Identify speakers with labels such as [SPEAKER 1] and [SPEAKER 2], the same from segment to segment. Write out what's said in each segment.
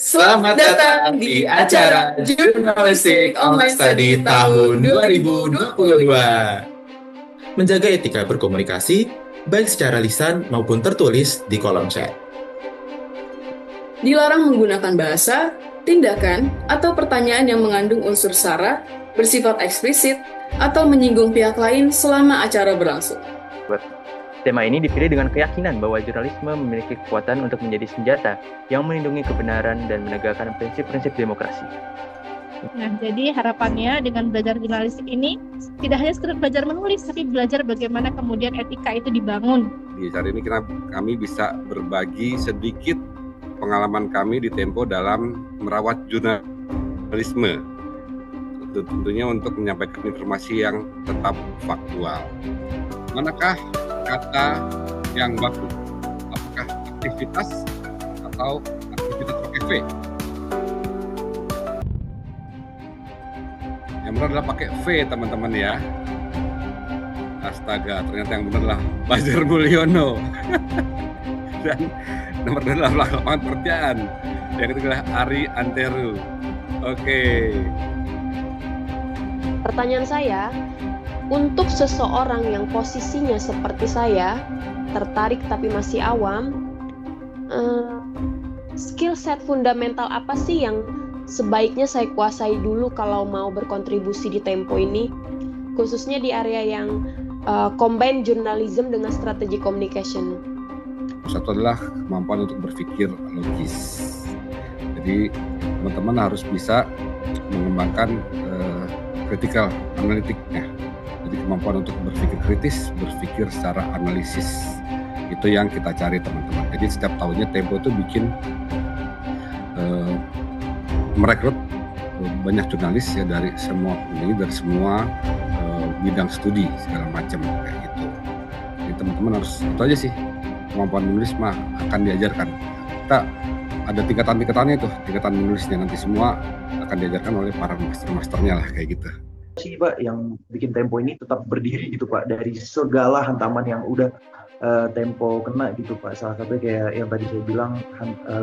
[SPEAKER 1] Selamat datang di acara Jurnalistik Online Study tahun 2022. Menjaga etika berkomunikasi, baik secara lisan maupun tertulis di kolom chat.
[SPEAKER 2] Dilarang menggunakan bahasa, tindakan, atau pertanyaan yang mengandung unsur sara, bersifat eksplisit, atau menyinggung pihak lain selama acara berlangsung.
[SPEAKER 3] Tema ini dipilih dengan keyakinan bahwa jurnalisme memiliki kekuatan untuk menjadi senjata yang melindungi kebenaran dan menegakkan prinsip-prinsip demokrasi.
[SPEAKER 4] Nah, jadi harapannya dengan belajar jurnalistik ini tidak hanya sekedar belajar menulis, tapi belajar bagaimana kemudian etika itu dibangun.
[SPEAKER 5] Di acara ini kami bisa berbagi sedikit pengalaman kami di Tempo dalam merawat jurnalisme. Tentunya untuk menyampaikan informasi yang tetap faktual. Manakah kata yang bagus? Apakah aktivitas atau aktivitas pakai V? Yang benar adalah pakai V, teman-teman ya. Astaga, ternyata yang benar adalah Bajar Mulyono. Dan nomor 2 adalah lapangan pekerjaan. Yang ketiga adalah Ari Anteru. Oke.
[SPEAKER 6] Pertanyaan saya, untuk seseorang yang posisinya seperti saya, tertarik tapi masih awam, skill set fundamental apa sih yang sebaiknya saya kuasai dulu kalau mau berkontribusi di Tempo ini, khususnya di area yang combine journalism dengan strategi communication?
[SPEAKER 5] Satu adalah kemampuan untuk berpikir logis. Jadi teman-teman harus bisa mengembangkan critical analytic-nya. Jadi kemampuan untuk berpikir kritis, berpikir secara analisis. Itu yang kita cari, teman-teman. Jadi setiap tahunnya Tempo itu bikin merekrut banyak jurnalis ya dari semua bidang studi segala macam kayak gitu. Jadi teman-teman harus itu aja sih, kemampuan menulis mah akan diajarkan. Kita ada tingkatan-tingkatannya tuh, tingkatan menulisnya nanti semua akan diajarkan oleh para master-masternya lah kayak gitu.
[SPEAKER 7] Sih Pak yang bikin Tempo ini tetap berdiri gitu Pak dari segala hantaman yang udah Tempo kena gitu Pak. Salah satunya kayak yang tadi saya bilang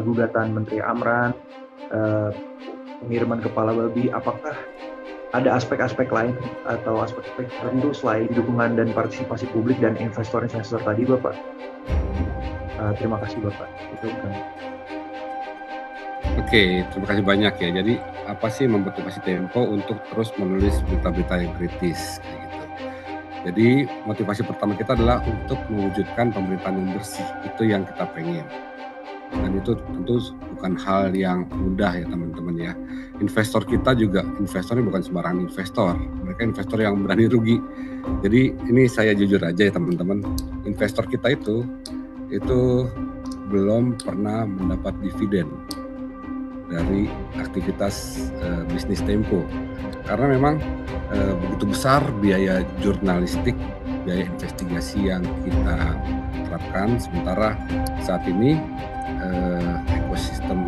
[SPEAKER 7] gugatan Menteri Amran, pengiriman kepala babi. Apakah ada aspek-aspek lain atau aspek-aspek tertentu selain dukungan dan partisipasi publik dan investor-investor tadi Bapak? Terima kasih Bapak. Itu kan.
[SPEAKER 5] Oke, terima kasih banyak ya. Jadi apa sih memotivasi Tempo untuk terus menulis berita-berita yang kritis kayak gitu. Jadi motivasi pertama kita adalah untuk mewujudkan pemerintahan yang bersih. Itu yang kita pengen. Dan itu tentu bukan hal yang mudah ya teman-teman ya. Investor kita juga, investornya bukan sembarangan investor. Mereka investor yang berani rugi. Jadi ini saya jujur aja ya teman-teman. Investor kita itu belum pernah mendapat dividen dari aktivitas bisnis Tempo, karena memang begitu besar biaya jurnalistik, biaya investigasi yang kita terapkan, sementara saat ini ekosistem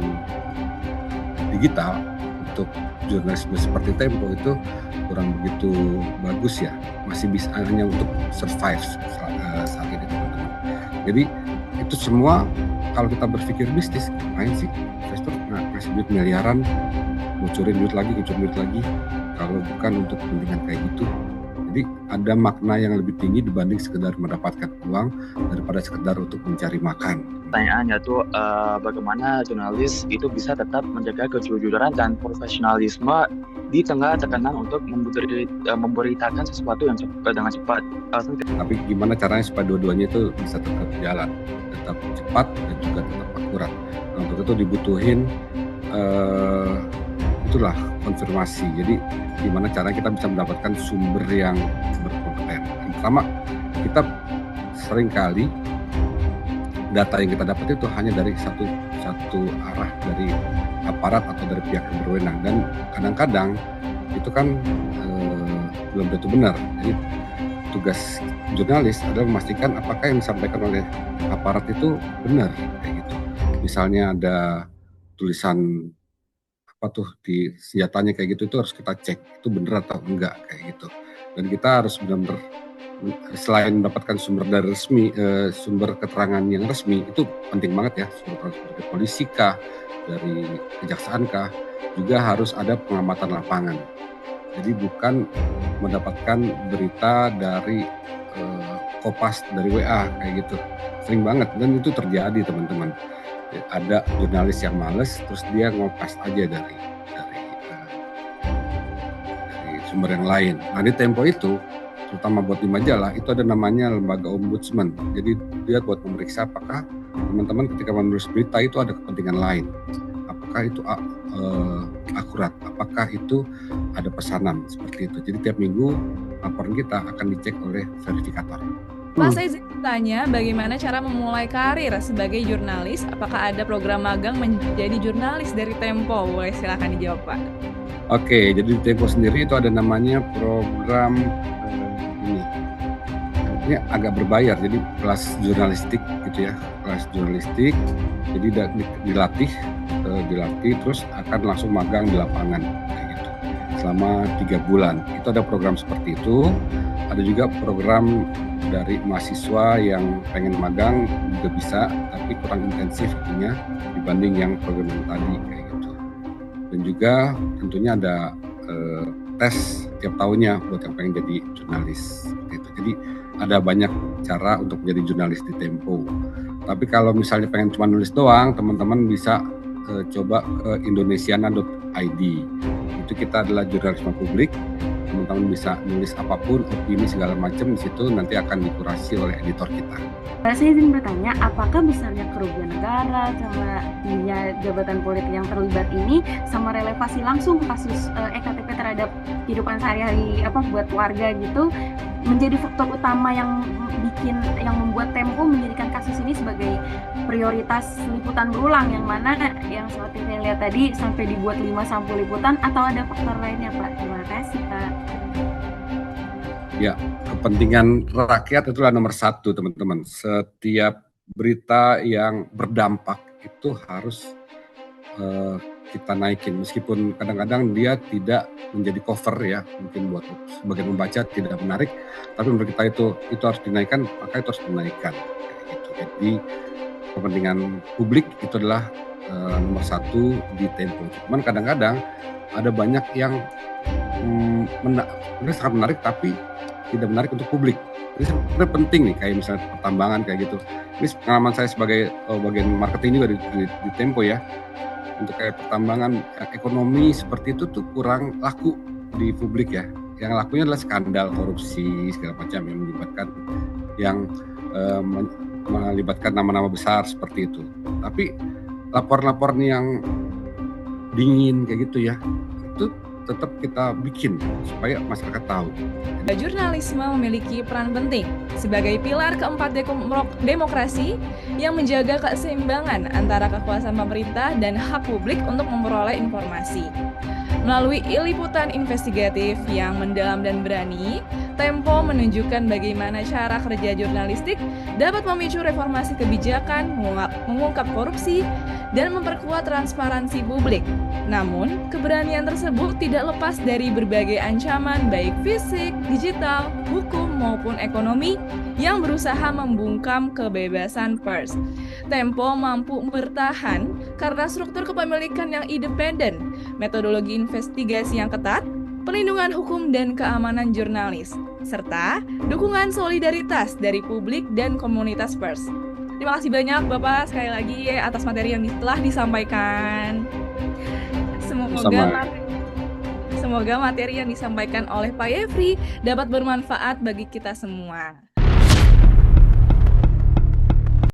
[SPEAKER 5] digital untuk jurnalisme seperti Tempo itu kurang begitu bagus ya, masih bisa hanya untuk survive saat ini teman-teman. Jadi itu semua kalau kita berpikir bisnis, ngapain sih investor ngasih duit miliaran, ngucurin duit lagi, kalau bukan untuk kepentingan kayak gitu. Jadi ada makna yang lebih tinggi dibanding sekedar mendapatkan uang daripada sekedar untuk mencari makan.
[SPEAKER 3] Pertanyaannya tuh bagaimana jurnalis itu bisa tetap menjaga kejujuran dan profesionalisme di tengah tekanan untuk memberitakan sesuatu yang dengan cepat.
[SPEAKER 5] Tapi gimana caranya supaya dua-duanya itu bisa tetap jalan, tetap cepat dan juga tetap akurat. Nah, untuk itu dibutuhin itulah konfirmasi. Jadi gimana caranya kita bisa mendapatkan sumber yang berkompeten. Yang pertama, kita seringkali data yang kita dapat itu hanya dari satu arah, dari aparat atau dari pihak yang berwenang, dan kadang-kadang itu kan belum tentu benar. Jadi tugas jurnalis adalah memastikan apakah yang disampaikan oleh aparat itu benar kayak gitu. Misalnya ada tulisan apa tuh di senjatanya kayak gitu, itu harus kita cek itu benar atau enggak kayak gitu. Dan kita harus benar-benar selain mendapatkan sumber dari resmi, sumber keterangan yang resmi itu penting banget ya, sumber polisi kah, dari kejaksaan kah, juga harus ada pengamatan lapangan. Jadi bukan mendapatkan berita dari kopas dari WA kayak gitu. Sering banget dan itu terjadi teman-teman. Ada jurnalis yang males terus dia ngopas aja dari sumber yang lain. Nah di Tempo itu, terutama buat di majalah, itu ada namanya lembaga ombudsman. Jadi dia buat memeriksa apakah teman-teman ketika menulis berita itu ada kepentingan lain. Apakah itu akurat, apakah itu ada pesanan seperti itu. Jadi tiap minggu laporan kita akan dicek oleh verifikator.
[SPEAKER 8] Pak, saya izin bertanya bagaimana cara memulai karir sebagai jurnalis? Apakah ada program magang menjadi jurnalis dari Tempo? Boleh silakan dijawab, Pak.
[SPEAKER 5] Oke, jadi di Tempo sendiri itu ada namanya program ini agak berbayar, jadi kelas jurnalistik gitu ya, kelas jurnalistik. Jadi dilatih terus akan langsung magang di lapangan kayak gitu selama 3 bulan. Itu ada program seperti itu. Ada juga program dari mahasiswa yang pengen magang juga bisa, tapi kurang intensif itunya dibanding yang program yang tadi kayak gitu. Dan juga tentunya ada tes tiap tahunnya buat yang pengen jadi jurnalis gitu. Jadi ada banyak cara untuk menjadi jurnalis di Tempo. Tapi kalau misalnya pengen cuma nulis doang, teman-teman bisa coba ke indonesiana.id. Itu kita adalah jurnalisme publik. Teman-teman bisa nulis apapun, opini segala macam di situ nanti akan dikurasi oleh editor kita.
[SPEAKER 9] Saya izin bertanya, apakah misalnya kerugian negara sama jabatan politik yang terlibat ini sama relevasi langsung kasus EKTP terhadap kehidupan sehari-hari buat warga gitu menjadi faktor utama yang membuat Tempo menjadikan kasus ini sebagai prioritas liputan berulang, yang mana yang seperti saya lihat tadi sampai dibuat 5 sampul liputan, atau ada faktor lainnya, Pak? Terima kasih, Pak.
[SPEAKER 5] Ya, kepentingan rakyat itulah nomor 1, teman-teman. Setiap berita yang berdampak itu harus kita naikin, meskipun kadang-kadang dia tidak menjadi cover ya, mungkin buat sebagian membaca tidak menarik, tapi menurut kita itu harus dinaikkan, maka itu harus dinaikkan gitu. Jadi kepentingan publik itu adalah nomor 1 di Tempo. Cuman kadang-kadang ada banyak yang sangat menarik tapi tidak menarik untuk publik. Ini sebenarnya penting nih, kayak misalnya pertambangan kayak gitu. Ini pengalaman saya sebagai bagian marketing juga di Tempo ya. Untuk kayak pertambangan, ekonomi seperti itu tuh kurang laku di publik ya. Yang lakunya adalah skandal korupsi segala macam yang melibatkan nama-nama besar seperti itu. Tapi laporan-laporan yang dingin kayak gitu ya, itu tetap kita bikin supaya masyarakat tahu.
[SPEAKER 8] Jurnalisme memiliki peran penting sebagai pilar keempat demokrasi yang menjaga keseimbangan antara kekuasaan pemerintah dan hak publik untuk memperoleh informasi. Melalui liputan investigatif yang mendalam dan berani, Tempo menunjukkan bagaimana cara kerja jurnalistik dapat memicu reformasi kebijakan, mengungkap korupsi, dan memperkuat transparansi publik. Namun, keberanian tersebut tidak lepas dari berbagai ancaman baik fisik, digital, hukum, maupun ekonomi yang berusaha membungkam kebebasan pers. Tempo mampu bertahan karena struktur kepemilikan yang independen, metodologi investigasi yang ketat, pelindungan hukum dan keamanan jurnalis, serta dukungan solidaritas dari publik dan komunitas pers. Terima kasih banyak Bapak sekali lagi atas materi yang telah disampaikan. Semoga materi yang disampaikan oleh Pak Yefri dapat bermanfaat bagi kita semua.